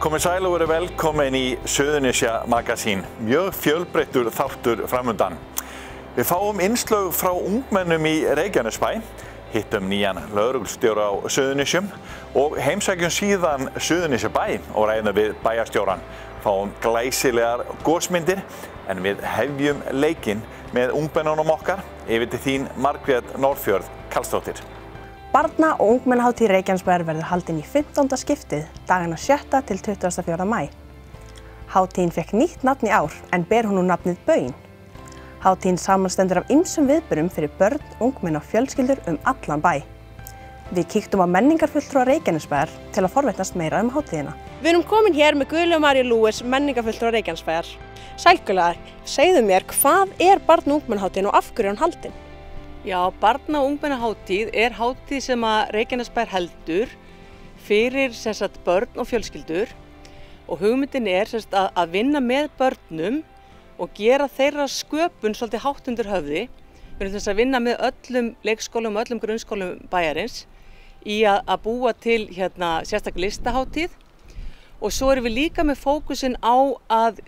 Komið sæl og verið velkomin í Suðurnesja Magasín. Mjög fjölbreyttur þáttur framundan. Við fáum innslög frá ungmennum í Reykjanesbæ, hittum nýjan lögreglustjóra á Suðurnesjum og heimsækjum síðan Suðurnesjabæ og ræðum við bæjarstjóran. Fáum glæsilegar gósmyndir en við hefjum leikinn með ungmennunum okkar yfir til þín Margrét Norðfjörð Karlsdóttir. Barna- og ungmennahátíð Reykjanesbæjar verður haldin í 15. skiptið dagana 7. til 24. maí. Hátíðin fékk nýtt nafn í ár en ber hún nú nafnið Baun. Hátíðin samanstendur af ýmsum viðburðum fyrir börn, ungmenni og fjölskyldur allan bæ. Við kíktum á menningarfulltrúa Reykjanesbæjar til að forvitnast meira hátíðina. Við erum komin hér með Guðlaugu Maríu Lúis, menningarfulltrúa Reykjanesbæjar. Sæl Guðlauga, segðu mér, hvað er barna- og ungmennahátíðin og af hverju er hún haldin? Já, barna- og ungmennahátíð er hátíð sem að Reykjanesbær heldur fyrir börn og fjölskyldur og hugmyndin er að vinna með börnum og gera þeirra sköpun svolítið hátt undir höfði. Við erum að vinna með öllum leikskólum og öllum grunnskólum bæjarins í að búa til sérstaklega listahátíð og svo erum við líka með fókusinn á að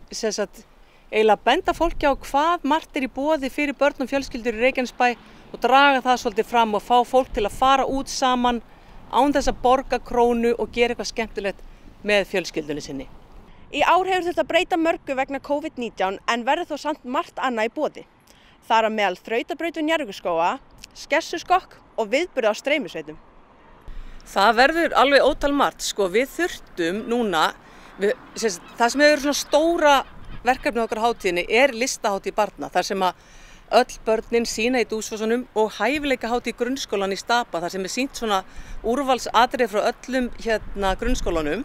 eiginlega benda fólki á hvað margt er í boði fyrir börn og fjölskyldur í Reykjanesbæ og draga það svolítið fram og fá fólk til að fara út saman án þess að borga krónu og gera eitthvað skemmtilegt með fjölskyldunni sinni. Í ár hefur þurft að breyta mörgu vegna COVID-19 en verður þó samt margt annað í boði. Það er á meðal þrautabraut við Njarðvíkurskóga, skessuskokk og viðburði á streymisveitum. Það verður alveg ótal margt. Við þurftum núna, það sem hefur svona stóra verkefni okkar á hátíðinni er listahátíð barna, þar sem að öll börnin sína í Dúsfossunum og hæfileikahátíð í grunnskólan í Stapa, þar sem er sýnt svona úrvalsatriði frá öllum grunnskólanum.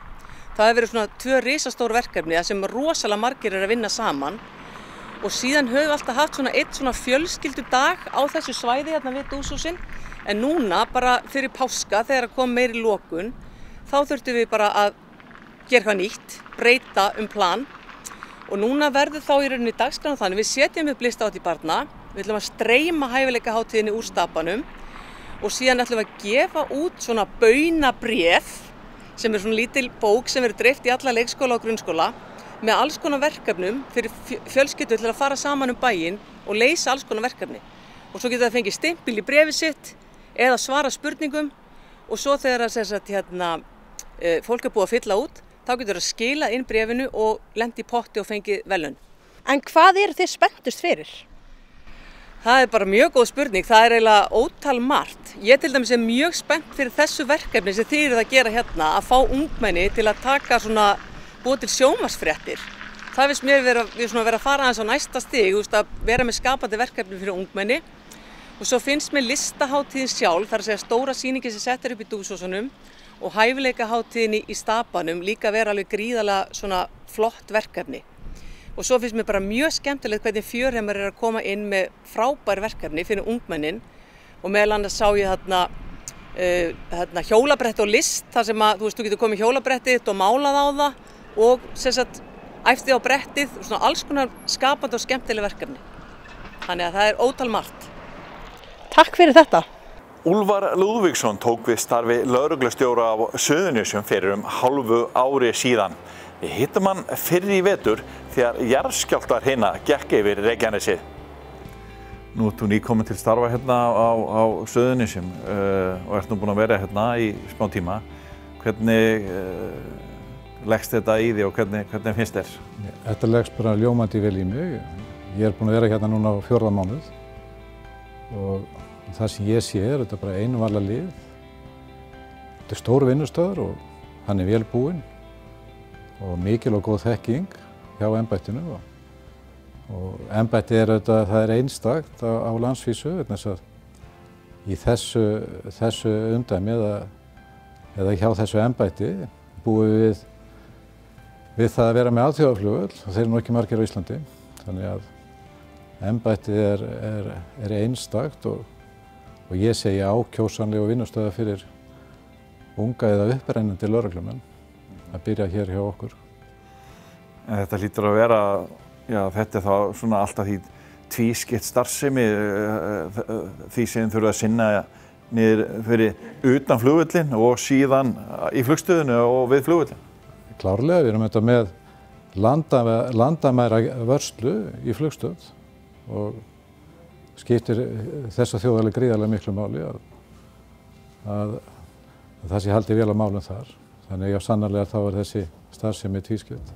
Það hefur verið svona 2 risastór verkefni þar sem rosalega margir er að vinna saman og síðan höfum við alltaf haft svona eitt svona fjölskyldudag á þessu svæði við Dúsfossin en núna bara fyrir páska þegar kom meiri lokun þá þurftum við bara að gera eitthvað nýtt, breyta plan. Og núna verður þá í rauninni dagskráin þannig, við setjum upp listahátíð barna, við ætlum að streyma hæfileikahátíðinni úr Stapanum og síðan ætlum við að gefa út svona baunabréf sem er svona lítil bók sem verður dreift í alla leikskóla og grunnskóla með alls konar verkefnum fyrir fjölskyldur til að fara saman bæinn og leysa alls konar verkefni. Og svo getur það fengið stimpil í bréfið sitt eða svara spurningum og svo þegar fólk er búið að fylla út þá getur það skilað inn bréfinu og lent í potti og fengið verðlaun. En hvað eru þið spenntust fyrir? Það er bara mjög góð spurning, það er eiginlega ótal margt. Ég til dæmis er mjög spennt fyrir þessu verkefni sem þið eruð að gera að fá ungmenni til að taka búa til sjónvarpsfréttir. Það finnst mér vera að fara aðeins á næsta stig, að vera með skapandi verkefni fyrir ungmenni. Og svo finnst mér listahátíðin sjálf, það er að segja stóra sýningi sem settir upp í Dúsfossunum og hæfileikahátíðin í Stapanum líka vera alveg gríðarlega flott verkefni. Og svo finnst mér bara mjög skemmtilegt hvernig fjörheimar er að koma inn með frábær verkefni fyrir ungmennin og meðal annars sá ég hjólabretti og list þar sem að þú getur komið hjólabrettið og málað á það og æftið á brettið og alls konar skapandi og skemmtileg verkefni. Þannig að það er ótal margt. Takk fyrir þetta. Úlfar Lúðvíksson tók við starfi lögreglustjóra á Suðurnesjum fyrir hálfu ári síðan. Við hittum hann fyrr í vetur þegar jarðskjálftar gekk yfir Reykjanesið. Nú ert þú nýkomin til starfa á Suðurnesjum og ert nú búin að vera í smá tíma. Hvernig leggst þetta í því og hvernig finnst þér? Þetta leggst bara ljómandi vel í mig. Ég er búin að vera núna á 4. mánuð og það sem ég sé er þetta bara einvala lið. Þetta er stór vinnustöður og hann er vel búinn og mikil og góð þekking hjá embættinu og embættið það er einstakt á landsvísu í þessu umdæmi eða hjá þessu embætti búum við það að vera með alþjóðaflugvöll og þeir eru nú ekki margir á Íslandi þannig að embættið er einstakt og ég segi ákjósanlega vinnustöða fyrir unga eða upprennandi lögreglumenn að byrja hér hjá okkur. En þetta hlýtur að vera, þetta er þá alltaf því tvískipt starfsemi því sem þurfa að sinna niður fyrir utan flugvöllinn og síðan í flugstöðinu og við flugvöllinn. klárlega, við erum þetta með landamæra vörslu í flugstöð og skiptir þessa þjóð alveg gríðarlega miklu máli að það sé haldið vel á málum þar. Þannig að sannarlega þá þessi starfsemi tvískipt.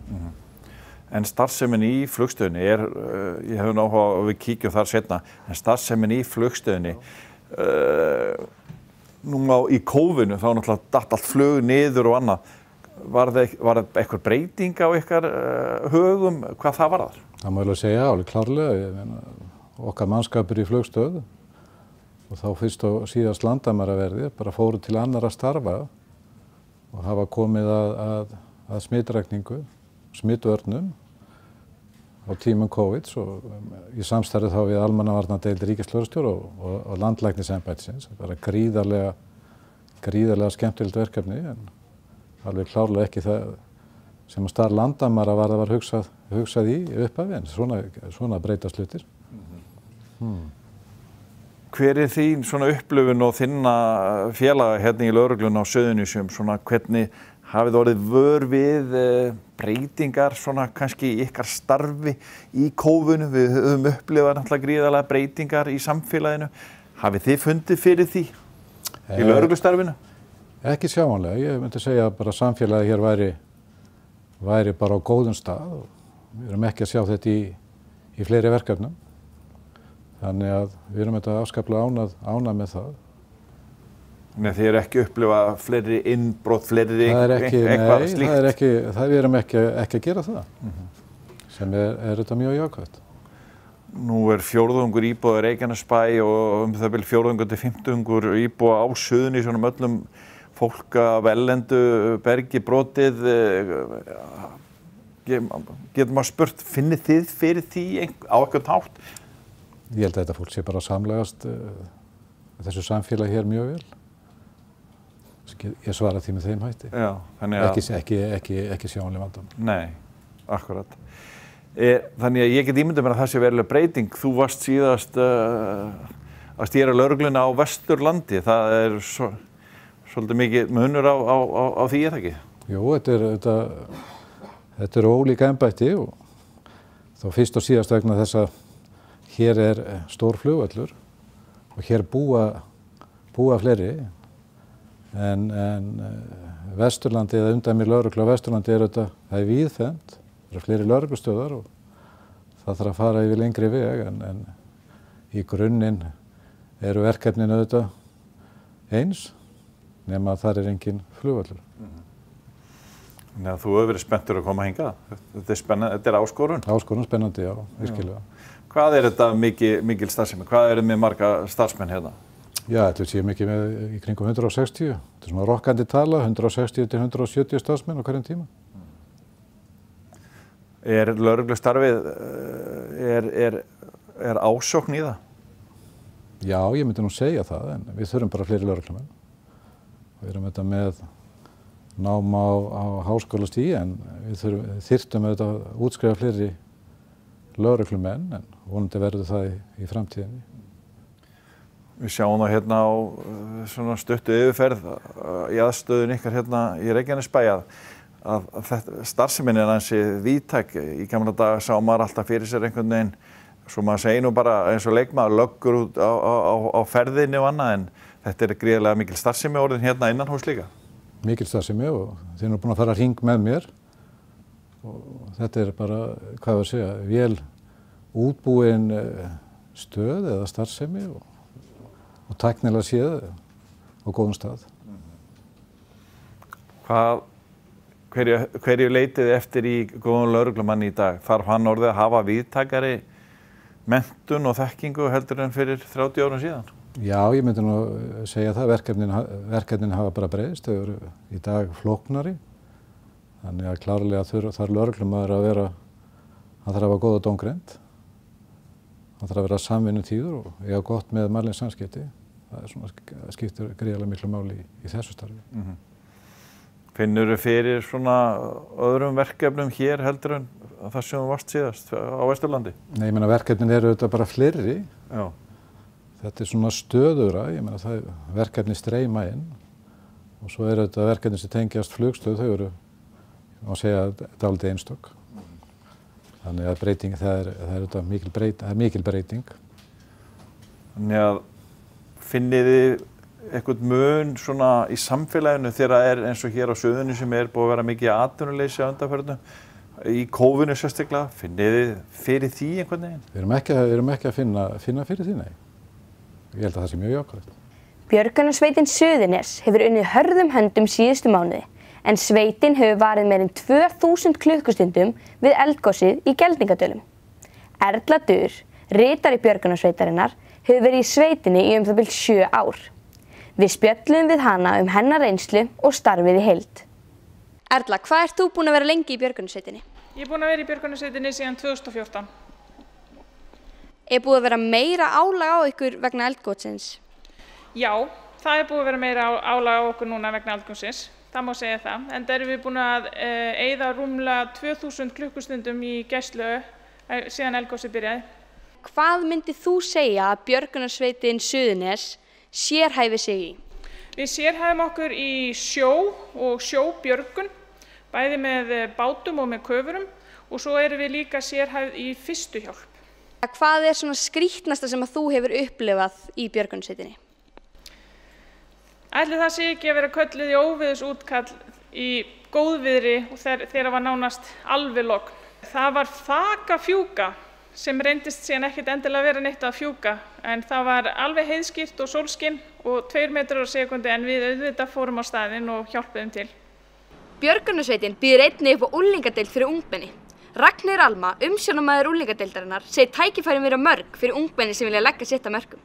En starfsemin í flugstöðinni ég hef áhuga að við kíkjum þar seinna, en starfsemin í flugstöðinni, núna í kófinu þá náttúrulega datt allt flug niður og annað. Var það eitthvað breyting á ykkar hugum, hvað það var þar? Það má alveg segja, alveg klárlega. Ég meina, okkar mannskapur í flugstöð og þá fyrst og síðast landamæraverðir bara fóru til annarra starfa og hafa komið að smitrakningu, smitvörnum á tímum COVID og í samstarfi þá við almannavarnadeild ríkislögreglustjóra og landlæknisembættisins. Bara gríðarlega skemmtilegt verkefni en alveg klárlega ekki það sem að starf landamæra var hugsað í upphafi en svona breytast hlutir. Hver þín svona upplifun og þinna félaga hérna í lögreglunni á Suðurnesjum, svona hvernig hafið orðið vör við breytingar svona kannski í ykkar starfi í kófinu? Við höfum upplifað náttúrulega gríðarlega breytingar í samfélaginu. Hafið þið fundið fyrir því í lögreglustarfinu? Ekki sjáanlega, ég myndi segja bara að samfélagið hér væri bara á góðum stað og við erum ekki að sjá þetta í fleiri verkefnum. Þannig að við erum þetta afskaplega ánað með það. Nei, þið eru ekki upplifað fleiri innbrot, fleiri eitthvað slíkt? Nei, við erum ekki að gera það, sem er þetta mjög jákvætt. Nú fjórðungur íbúa í Reykjanesbæ og það bil fjórðungur til 50 íbúa á Suðurnesjunum öllum fólk af erlendu bergi brotið. Getur maður spurt, finnið þið fyrir því á eitthvað hátt? Ég held að þetta fólk sé bara samlegast þessu samfélagi hér mjög vel. Ég svara því með þeim hætti. Já, þannig að ekki sjáanleg vandamál. Nei, akkurat. Þannig að ég get ímyndað mér að það sé veruleg breyting. Þú varst síðast að stýra lögregluna á Vesturlandi. Það svolítið mikið munur á því, er það ekki? Jú, þetta er ólík embætti og þá fyrst og síðast vegna þess að hér stór flugvöllur og hér búa fleiri en Vesturlandi eða umdæmi lögreglu á Vesturlandi það er víðfeðmt, það eru fleiri lögreglustöðvar og það þarf að fara yfir lengri veg en í grunninn eru verkefnin auðvitað eins nema að þar er engin flugvöllur. Þannig að þú hefur verið spenntur að koma hingað. Þetta er áskorun? Áskorun, spennandi, já, virkilega. Hvað er þetta mikil starfsemi? Hvað eru með marga starfsmenn hérna? Já, þetta sé mikið með í kringum 160. Þetta er svona rokkandi tala, 160 til 170 starfsmenn á hverjum tíma. Lögreglustarfið, er ásókn í það? Já, ég myndi nú segja það, en við þurfum bara fleiri lögreglumenn. Við erum þetta með nám á háskólastigi, en við þyrftum auðvitað að útskrifa fleiri lögreglumenn, en vonandi verður það í framtíðinni. Við sjáum það hérna á svona stuttu yfirferð í aðstöðun ykkar hérna í Reykjanesbæ að starfsemin er ansi víðtæk. Í gamla daga sá maður alltaf fyrir sér einhvern veginn, svo maður segir nú bara eins og leikmaður löggur út á ferðinni og annað, en þetta er gríðarlega mikil starfsemi orðin hérna innan hús líka. Mikil starfsemi og þeir eru búin að fara hring með mér og þetta er bara, hvað að segja, vel útbúin stöð eða starfsemi og tæknilega séð á góðum stað. Hverju leitið eftir í góðum lögreglumanni í dag? Þarf hann orðið að hafa víðtækari menntun og þekkingu heldur en fyrir 30 árum síðan? Já, ég myndi nú segja það. Verkefnin hafa bara breyðist. Þau eru í dag flóknari. Þannig að klárlega þarf lögreglumaður að vera, hann þarf að hafa góða dómgreind. Hann þarf að vera samvinnutíður og eiga gott með mannleg samskipti. Það skiptir gríðarlega miklu máli í þessu starfi. Finnurðu fyrir svona öðrum verkefnum hér heldur en það sem þú varst síðast á Vesturlandi? Nei, ég meina verkefnin eru auðvitað bara fleiri. Já. Þetta er svona stöðura, ég meina það verkefni streyma inn og svo eru þetta verkefni sem tengjast flugstöð, þau eru má segja dálítið einstök. Þannig að breyting, það er mikil breyting. Þannig að finnið þið eitthvað mun svona í samfélaginu þegar það eins og hér á Suðurnesjum sem búið að vera mikið atvinnuleysi á undanförnum, í kófinu sérstaklega, finnið þið fyrir því einhvern veginn? Við erum ekki að finna fyrir því, nei. Ég held að það sé mjög jákvætt. Björgunarsveitin Suðurnes hefur unnið hörðum höndum síðustu mánuði, en sveitin hefur varið meir en 2000 klukkustundum við eldgosið í Geldingadölum. Erla Dur, ritari björgunarsveitarinnar, hefur verið í sveitinni í það bil 7 ár. Við spjöllum við hana hennar reynslu og starfið í heild. Erla, hvað ert þú búin að vera lengi í björgunarsveitinni? Ég er búin að vera í björgunarsveitinni síðan 2014. Er búið að vera meira álag á ykkur vegna eldgossins? Já, það er búið að vera meira álag á okkur núna vegna eldgossins. Það má segja það. En erum við búin að eyða rúmlega 2000 klukkustundum í gæslu síðan eldgossið byrjaði. Hvað myndið þú segja að björgunarsveitin Suðurnes sérhæfi sig í? Við sérhæfum okkur í sjó og sjóbjörgun, bæði með bátum og með köfurum, og svo erum við líka sérhæfð í fyrstu hjálp. Hvað er svona skrítnasta sem að þú hefur upplifað í björgunarsveitinni? Ætli það sé ekki að vera kölluð í óveðursútkall í góðviðri og þegar var nánast alveg logn. Það var þakafjúka sem reyndist síðan ekkert endilega vera neitt að fjúka, en það var alveg heiðskýrt og sólskinn og 2 metrar á sekundi, en við auðvitað fórum á staðinn og hjálpuðum til. Björgunarsveitin býður einnig upp á unglingadeild fyrir ungmenni. Ragnheiður Alma, umsjónarmaður unglingadeildarinnar, segir tækifærin vera mörg fyrir ungmenni sem vilja leggja sitt af mörkum.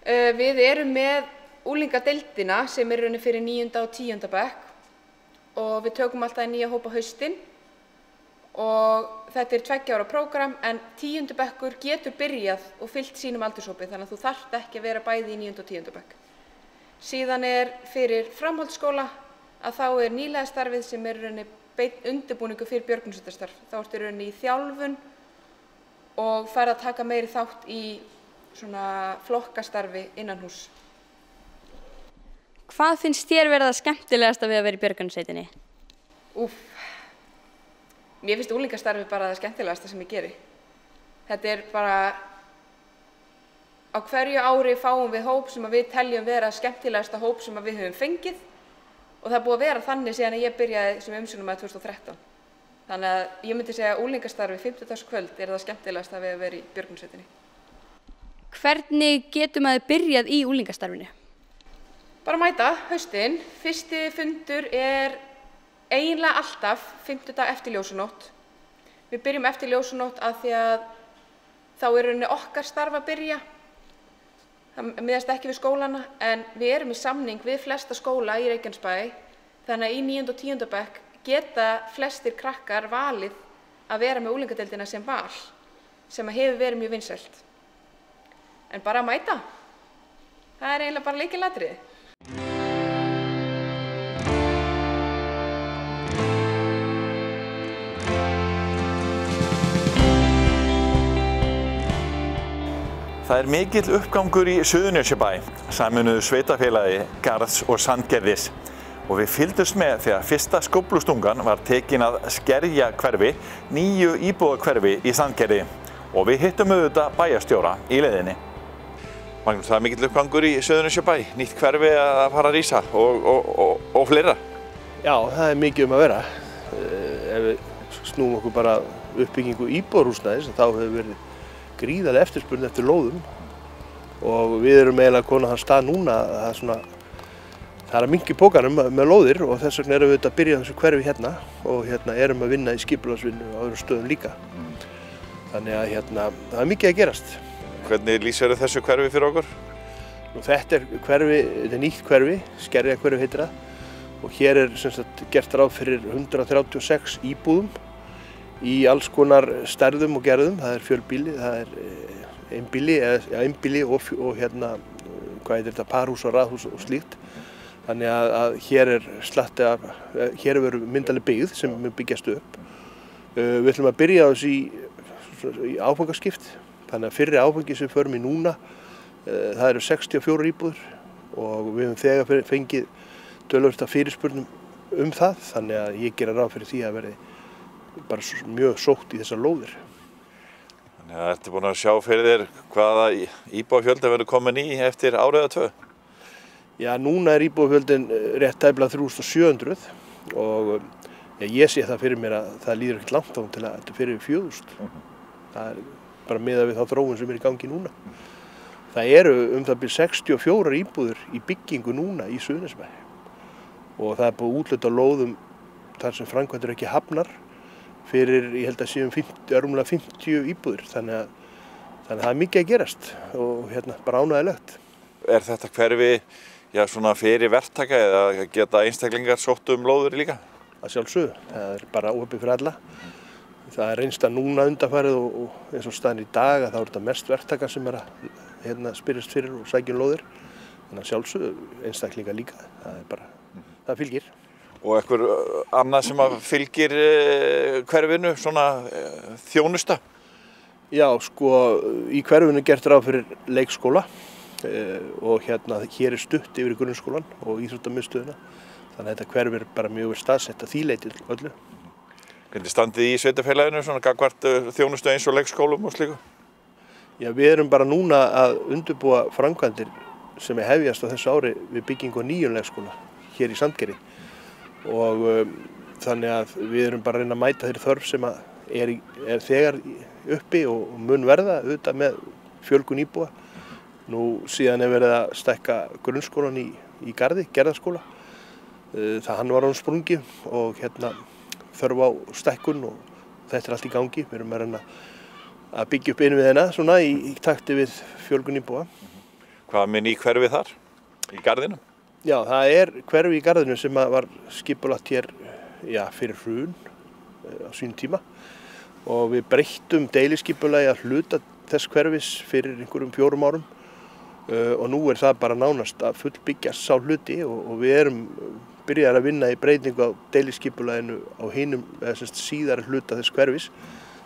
Við erum með unglingadeildina sem er raunin fyrir 9. og 10. bekk og við tökum alltaf nýja hópa haustinn og þetta er 2 ára prógram, en 10. bekkur getur byrjað og fyllt sínum aldurshópi, þannig að þú þarft ekki að vera bæði í 9. og 10. bekk. Síðan er fyrir framhaldsskóla að þá er nýlega starfið sem er raunin beinn undirbúningu fyrir björgunarsveitastarf. Þá ertu raunin í þjálfun og færð að taka meiri þátt í svona flokkastarfi innan hús. Hvað finnst þér verið það skemmtilegasta við að vera í björgunarsveitinni? Mér finnst unglingastarfi bara það skemmtilegasta sem ég geri. Þetta er bara, á hverju ári fáum við hóp sem við teljum vera skemmtilegasta hóp sem við höfum fengið og það er búið að vera þannig síðan að ég byrjaði sem umsjónarmaður 2013. Þannig að ég myndi segja að unglingastarfi 50-dagskvöld er það skemmtilegasta við að vera í björgunarsveitinni. Hvernig getur maður byrjað í unglingastarfinu? Bara mæta haustinn. Fyrsti fundur er eiginlega alltaf 5. dag eftir ljósanótt. Við byrjum eftir ljósanótt af því að þá er rauninni okkar starf að byrja. Það miðast ekki við skólana, en við erum í samning við flesta skóla í Reykjanesbæ, þannig að í 9. og 10. bekk geta flestir krakkar valið að vera með unglingadeildina sem val, sem hefur verið mjög vinsælt. En bara að mæta. Það er eiginlega bara lykilatriði. Það er mikill uppgangur í Suðurnesjabæ, sameinuðu sveitafélagi Garðs og Sandgerðis, og við fylgdumst með þegar fyrsta skóflustungan var tekin að Skerja hverfi, 9 íbúða hverfi í Sandgerði, og við hittum auðvitað bæjarstjóra í leiðinni. Magnús, það er mikill uppgangur í Suðurnesjabæ, nýtt hverfi að fara að rísa og fleira. Já, það er mikið að vera. Ef við snúum okkur bara uppbyggingu íbúðarhúsnæðis, þá hefur verið gríðarleg eftirspurn eftir lóðum og við erum eiginlega komin á þann stað núna að það er að minnka í pókanum með lóðir og þess vegna erum við að byrja þessu hverfi hérna og erum að vinna í skipulagsvinnu á öðrum stöðum líka. Þannig að það er mikið að gerast. Hvernig lýsir þessu hverfi fyrir okkur? Þetta er nýtt hverfi, Skerja hverfi heitir það, og hér er sem sagt gert ráð fyrir 136 íbúðum í alls konar stærðum og gerðum. Það er fjölbýli, það er einbýli og hvað heitir þetta, parhús og raðhús og slíkt. Þannig að hér er slatti af, hér er myndarleg byggð sem mun byggjast upp. Við ætlum að byrja á þessu í áfangaskipt. Þannig að fyrri áfangi sem við förum í núna, það eru 64 íbúðir og við höfum þegar fengið töluvert af fyrirspurnum það, þannig að ég gera ráð fyrir því að verði bara mjög sótt í þessar lóðir. Þannig að ertu búin að sjá fyrir þér hvaða íbúafjöldi verður komin í eftir árið eða 2? Já, núna íbúafjöldin rétt tæplega 3700 og ég sé það fyrir mér að það líður ekkert langt á til að þetta fyrir 4000. Það bara miðað við þá þróun sem í gangi núna. Það eru það bil 64 íbúðir í byggingu núna í Suðurnesjabæ og það búið útluta lóðum þar sem framkvæmdir ekki hafnar fyrir, ég held að séum rúmlega 50 íbúðir, þannig að það mikið að gerast og bara ánægilegt. Þetta hverfi svona fyrir verktaka eða geta einstaklingar sótt lóður líka? Að sjálfsögðu, það bara opið fyrir alla. Það reynst að núna undanfarið og eins og staðan í dag að það þetta mest verktaka sem að spyrjast fyrir og sækja lóðir. Þannig að sjálfsögðu einstaklingar líka, það fylgir. Og eitthvað annað sem fylgir hverfinu, svona þjónusta? Já, sko, í hverfinu gert ráð fyrir leikskóla og hér stutt yfir grunnskólan og íþróttamiðstöðina. Þannig að þetta hverfi bara mjög vel staðsett að því leyti öllu. Hvernig standið í sveitarfélaginu, svona gagnvart þjónustu eins og leikskólum og slíku? Já, við erum bara núna að undirbúa framkvæmdir sem hefjast á þessu ári við byggingu á nýjum leikskóla hér í Sandgerði. Og þannig að við erum bara að reyna að mæta þeirri þörf sem er þegar uppi og mun verða auðvitað með fjölgun íbúa. Nú síðan verið að stækka grunnskólan í Garði, Gerðaskóla. Hann var án sprungið og þörf á stækkun og þetta allt í gangi. Við erum að reyna að byggja upp innviðina svona í takti við fjölgun íbúa. Hvað með ný hverfi þar í Garðinum? Já, það hverfi í Garðinu sem var skipulagt hér fyrir hrun á sínum tíma og við breyttum deiliskipulagi að hluta þess hverfis fyrir einhverjum 4 árum og nú það bara nánast að fullbyggjast sá hluti og við erum byrjar að vinna í breytingu á deiliskipulaginu á hinum síðari hluta þess hverfis.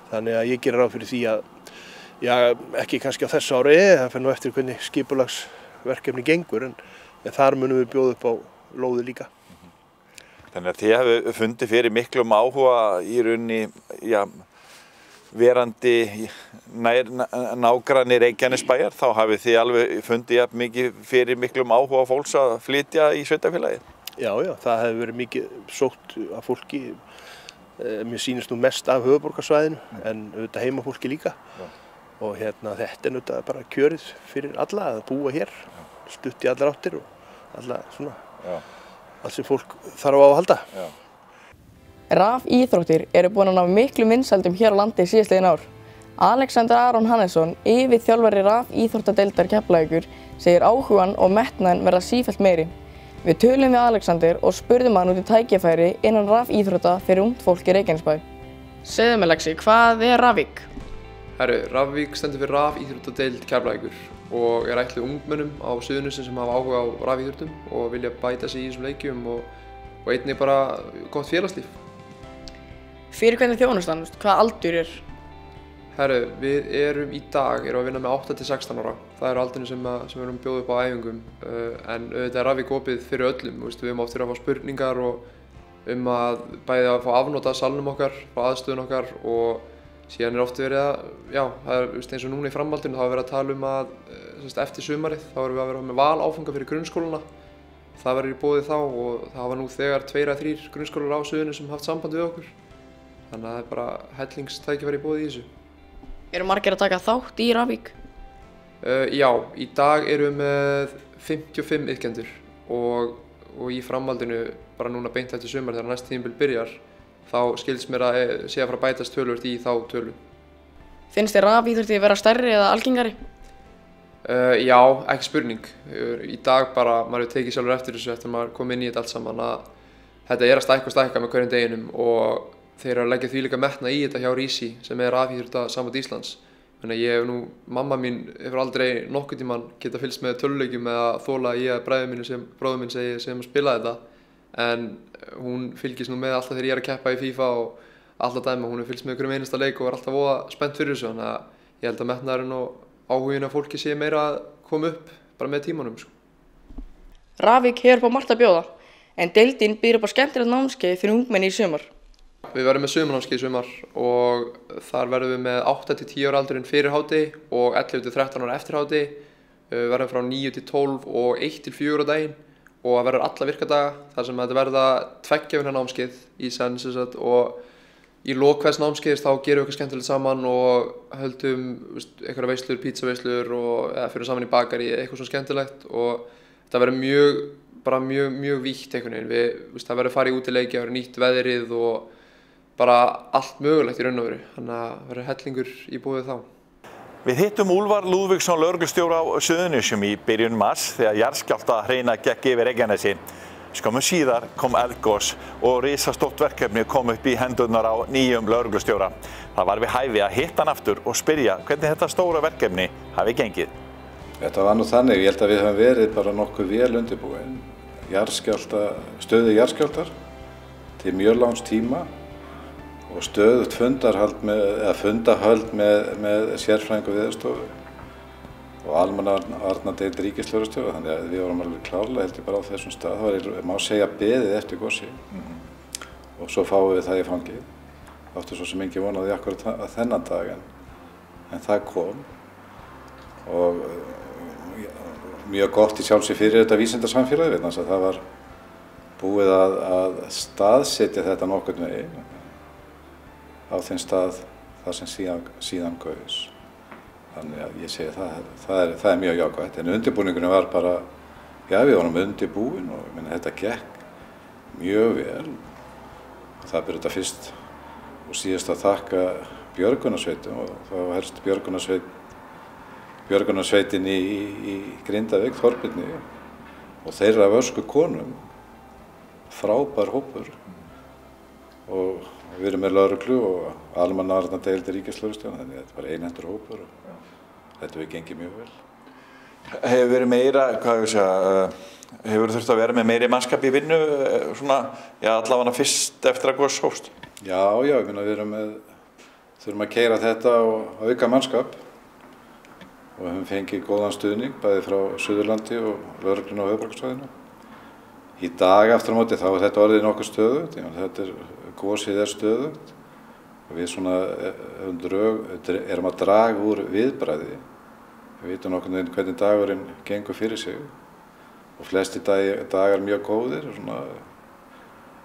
Þannig að ég gera ráð fyrir því að, ekki kannski á þessu ári, það fer nú eftir hvernig skipulagsverkefni gengur, en þar munum við bjóða upp á lóði líka. Þannig að þið hefur fundið fyrir miklum áhuga í rauninni, verandi nágranni Reykjanesbæjar, þá hafið þið alveg fundið mikið fyrir miklum áhuga fólks að flytja í sveitarfélagið? Já, það hefur verið mikið sótt af fólki. Mér sýnist nú mest af höfuðborgarsvæðinu en auðvitað heimafólki líka. Og þetta auðvitað bara kjörið fyrir alla að búa hér, stutt í allar áttir og allt sem fólk þarf á að halda. Rafíþróttir eru búin að ná miklum vinsældum hér á landi síðastliðin ár. Alexander Aron Hannesson, yfirþjálfari rafíþróttadeildar Keflavíkur, segir áhugann og metnaðinn verða sífellt meiri. Við tölum við Alexander og spurðum hann út í tækifæri innan rafíþrótta fyrir ungt fólk í Reykjanesbæ. Segðu mig, Lexi, hvað Rafvík? Rafvík stendur fyrir rafíþróttadeild Keflavíkur og ætluð ungmennum á Suðurnesjum sem hafa áhuga á rafíþróttum og vilja bæta sig í þessum leikjum og einnig bara gott félagslíf. Fyrir hvernig þjónustan? Hvaða aldur er? Við erum í dag að vinna með 8 til 16 ára. Það eru aldurinn sem við erum að bjóða upp á æfingum. En auðvitað Rafvík opið fyrir öllum. Við höfum oft verið að fá spurningar og að bæði að fá afnóta af salnum okkar, frá aðstöðun okkar og síðan oft verið að, eins og núna í framhaldinu, þá verið að tala að eftir sumarið, þá erum við að vera með valáfanga fyrir grunnskólana. Það verður í boði þá og það hafa nú þegar 2 eða 3 grunnskólar á Suðurnesjum sem haft samband við okkur. Þannig að það bara hellingstækifæri í boði í þessu. Eru margir að taka þátt í Rafvík? Já, í dag erum við með 55 iðkendur og í framhaldinu, bara núna beint eftir sumar þegar næst tímabil byrjar, þá skilst mér að sé að fara að bætast töluvert í þá tölu. Finnst þér rafíþróttir vera stærri eða algengari? Já, ekki spurning. Í dag bara, maður hefur tekið sjálfur eftir þessu eftir að maður kom inn í þetta allt saman að þetta að stækka með hverjum deginum og þeir eru að leggja þvílíka metnað í þetta hjá RÍSI sem rafíþróttasamband Íslands. Þannig að mamma mín hefur aldrei nokkurn tímann getað fylgst með töluleikjum eða þola að ég að bróður minn segi sem spila þetta. En hún fylgist nú með alltaf þegar ég er að keppa í FIFA og alltaf dæma. Hún hefur fylgst með hverjum einasta leik og er alltaf voða spennt fyrir þessu. Þannig að ég held að metnaðurinn og áhuginn af fólki sé meira að koma upp bara með tímanum. Rafvík hefur upp á margt að bjóða. en deildin býður upp á skemmtilegt námskeið fyrir ungmenni í sumar. Við verðum með sumarnámskeið í sumar og þar verðum við með 8–10 ára aldurinn fyrir hádegi og 11–13 ára eftir hádegi. Við verðum frá 9–12 og 1–4 á daginn og það verður alla virkadaga þar sem þetta verða 2 vikna námskeið í senn og í lok hvers námskeiðs þá gerum við eitthvað skemmtilegt saman og höldum einhverja veislur, pítsaveislur eða fyrir saman í bakari, eitthvað svona skemmtilegt og það verður mjög vítt einhvern veginn. Það verður farið í útileiki, það verður nýtt veðrið og bara allt mögulegt í raun og veru. Þannig að það verður hellingur í boði þá. Við hittum Úlfar Lúðvíksson lögreglustjóra á Suðurnesjum í byrjun mars þegar jarðskjálftahreina gekk yfir Reykjanesi. Skömmu síðar kom eldgos og risastórt verkefni kom upp í hendurnar á nýjum lögreglustjóra. Það var við hæfi að hitta hann aftur og spyrja hvernig þetta stóra verkefni hafi gengið. Þetta var nú þannig, ég held að við höfum verið bara nokkuð vel undirbúin. Stöðu jarðskjálftar til mjög langs tíma og stöðugt fundahöld með sérfræðingu Veðurstofu og almannavarnadeild ríkislögreglustjóra, þannig að við vorum alveg klárlega held ég bara á þessum stað. Það var, má segja, beðið eftir gosi og svo fáum við það í fangið. Áttu svo sem engin vonaði akkurat að þennan dag en það kom og mjög gott í sjálfsig fyrir þetta vísindasamfélagi vegna þess að það var búið að staðsetja þetta nokkurn veginn á þeim stað þar sem síðan gaus. Þannig að ég segi það er mjög jákvætt, en undirbúningunum var bara, já við vorum undirbúin og þetta gekk mjög vel. Það byrði þetta fyrst og síðast að þakka björgunarsveitum og það var helst björgunarsveitin í Grindavík, Þorbirni og þeirra vörsku konum, frábær hópur og við erum með lögreglu og almannavarnadeild ríkislögreglustjóra, þannig að þetta var einhentur hópur og þetta hefur gengið mjög vel. Hefur verið meira, hefur þurft að vera með meiri mannskap í vinnu, svona, já allavega fyrst eftir að gos hófst? Já, ég meina við þurfum að keyra þetta og auka mannskap og höfum fengið góðan stuðning bæði frá Suðurlandi og lögreglunni á höfuðborgarsvæðinu. Í dag aftur á móti þá er þetta orðið nokkuð stöðugt, gosið er stöðugt og við erum að draga úr viðbragði. Við vitum nokkuð hvernig dagurinn gengur fyrir sig og flesti dagar mjög góðir,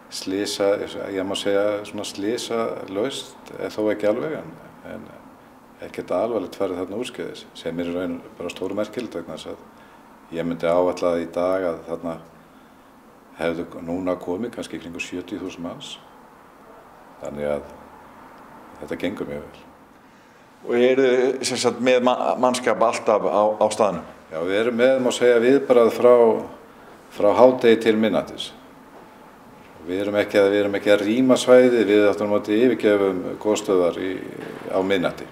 ég má segja slysalaust, þó ekki alveg, en ekkert alvarlegt farið þarna úrskeiðis, sem er í raun bara stóru merkilegt vegna þess að ég myndi áætla í dag að þarna hefðu núna komið kannski kringum 70.000 manns, þannig að þetta gengur mjög vel. Og eru með mannskap alltaf á staðnum? Já, við erum með, má segja, viðbragð frá hádegi til miðnættis. Við erum ekki að rýma svæðið, við aftur á móti yfirgefum gosstöðvar á miðnætti.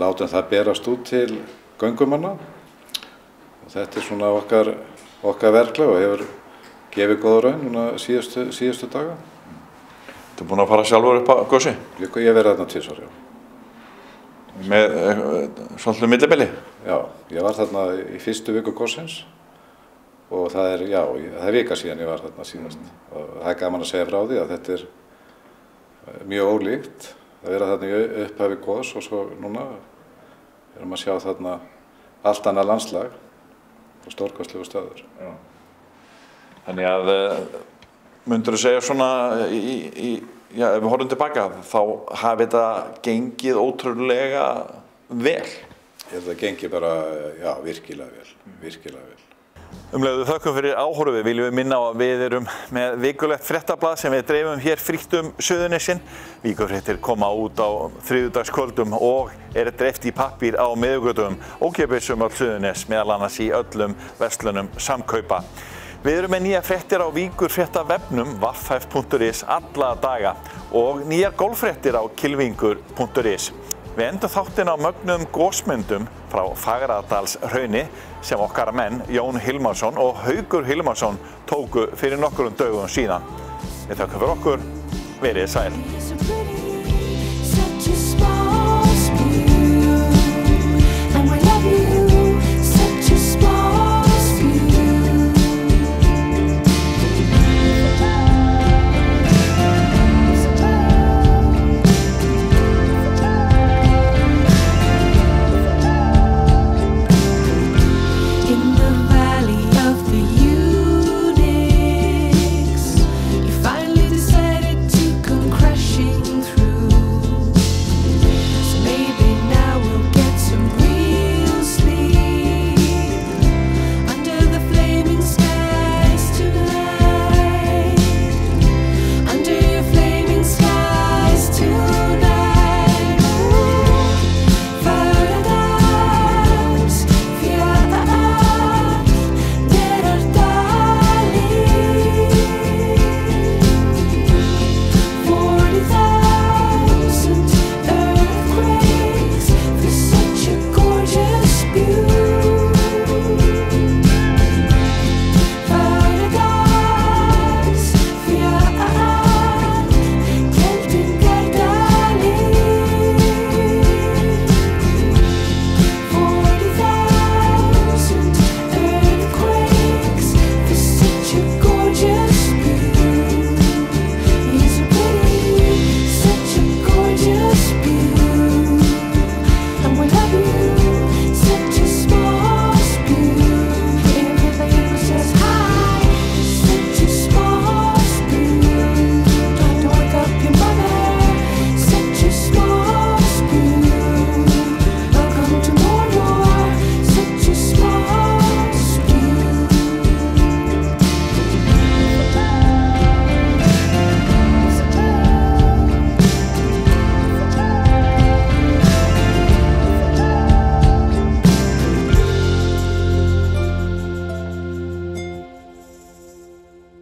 Látum það berast út til göngumanna og þetta er svona okkar verklag og hefur gefið góða raun núna síðustu daga. Þú búinn að fara sjálfur upp á gossi? Ég hef verið þarna 2 ára, já. Með svolítið millibili? Já, ég var þarna í fyrstu viku gossins og það er vika síðan ég var þarna síðast. Og það er gaman að segja frá því að þetta er mjög ólíkt að vera þarna í upphafi goss og svo núna erum að sjá þarna allt annað landslag og stórkostlegu staður. Já. Þannig að myndirðu segja svona ef við horfum tilbaka þá hafi þetta gengið ótrúlega vel? Ég held að það gengi bara, virkilega vel. Leið við þökkum fyrir áhorfið, viljum við minna á að við erum með vikulegt fréttablað sem við dreifum hér frítt Suðurnesin. Vikufréttir koma út á þriðjudagskvöldum og dreift í pappír á miðvikudögum og ókeypis öll Suðurnes, meðal annars í öllum verslunum Samkaupa. Við erum með nýja fréttir á Víkurfréttavefnum vaff.is alla daga og nýjar golffréttir á kylfingur.is. Við endum þáttinn á mögnuðum gosmyndum frá Fagradalshrauni sem okkar menn Jón Hilmarsson og Haukur Hilmarsson tóku fyrir nokkrum dögum síðan. Við þökkum fyrir okkur, verið sæl.